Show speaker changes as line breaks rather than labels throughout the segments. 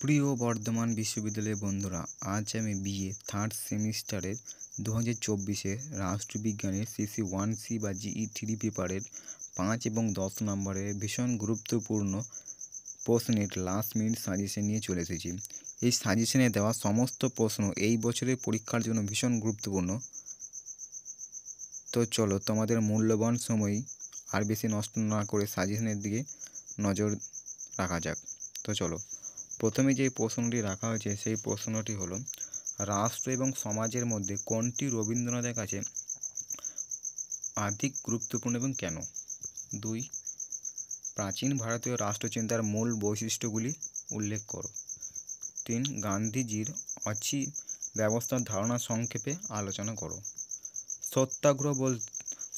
প্রিয় বর্ধমান বিশ্ববিদ্যালয়ের বন্ধুরা, আজ আমি বিএ থার্ড সেমিস্টারের 2024-এর রাষ্ট্রবিজ্ঞানের সিসি 1C বা জিই 3 পেপারের 5 এবং 10 নম্বরের ভীষণ গুরুত্বপূর্ণ প্রশ্নের লাস্ট মিনিট সাজেশন নিয়ে চলে এসেছি। এই সাজেশনে দেওয়া সমস্ত প্রশ্ন এই বছরের পরীক্ষার জন্য ভীষণ গুরুত্বপূর্ণ। তো চলো, তোমাদের মূল্যবান সময় আর বেশি নষ্ট না করে সাজেশনের দিকে নজর রাখা যাক। তো চলো, প্রথমে যে প্রশ্নটি রাখা হয়েছে সেই প্রশ্নটি হলো, রাষ্ট্র এবং সমাজের মধ্যে কোনটি রবীন্দ্রনাথের কাছে অধিক গুরুত্বপূর্ণ এবং কেন? 2. প্রাচীন ভারতীয় রাষ্ট্রচিন্তার মূল বৈশিষ্ট্যগুলি উল্লেখ করো। 3. গান্ধীজির অচি ব্যবস্থার ধারণা সংক্ষেপে আলোচনা করো।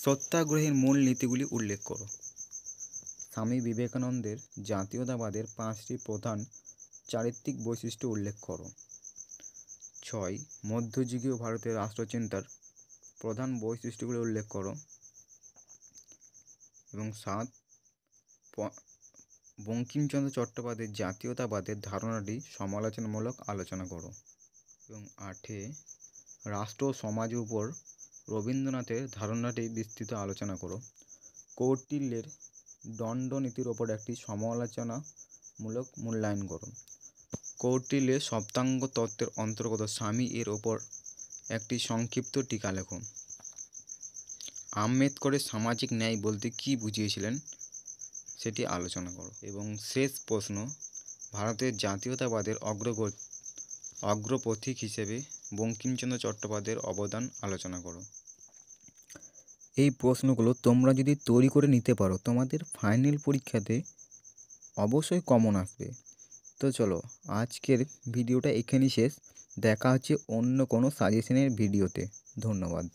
সত্যাগ্রহের মূল নীতিগুলি উল্লেখ করো। স্বামী বিবেকানন্দের জাতীয়তাবাদের 5টি প্রধান চারিত্রিক বৈশিষ্ট্য উল্লেখ করো। 6. মধ্যযুগীয় ভারতের রাষ্ট্রচিন্তার প্রধান বৈশিষ্ট্যগুলি উল্লেখ করো। এবং 7. বঙ্কিমচন্দ্র চট্টোপাধ্যায়ের জাতীয়তাবাদের ধারণাটি সমালোচনামূলক আলোচনা করো। এবং 8. রাষ্ট্র ও সমাজের উপর রবীন্দ্রনাথের ধারণাটি বিস্তৃত আলোচনা করো। কৌটিল্যের দণ্ডনীতির ওপর একটি সমালোচনামূলক মূল্যায়ন করো। কৌটিল্যের সপ্তাঙ্গ তত্ত্বের অন্তর্গত স্বামী এর ওপর একটি সংক্ষিপ্ত টিকা লেখো। আম্বেদকরের সামাজিক ন্যায় বলতে কী বুঝিয়েছিলেন সেটি আলোচনা করো। এবং শেষ প্রশ্ন, ভারতের জাতীয়তাবাদের অগ্রপথিক হিসেবে বঙ্কিমচন্দ্র চট্টোপাধ্যায়ের অবদান আলোচনা করো। এই প্রশ্নগুলো তোমরা যদি তৈরি করে নিতে পারো, তোমাদের ফাইনাল পরীক্ষাতে অবশ্যই কমন আসবে। তো চলো, আজকের ভিডিওটা এখানেই শেষ। দেখা হচ্ছে অন্য কোনো সাজেশনের ভিডিওতে। ধন্যবাদ।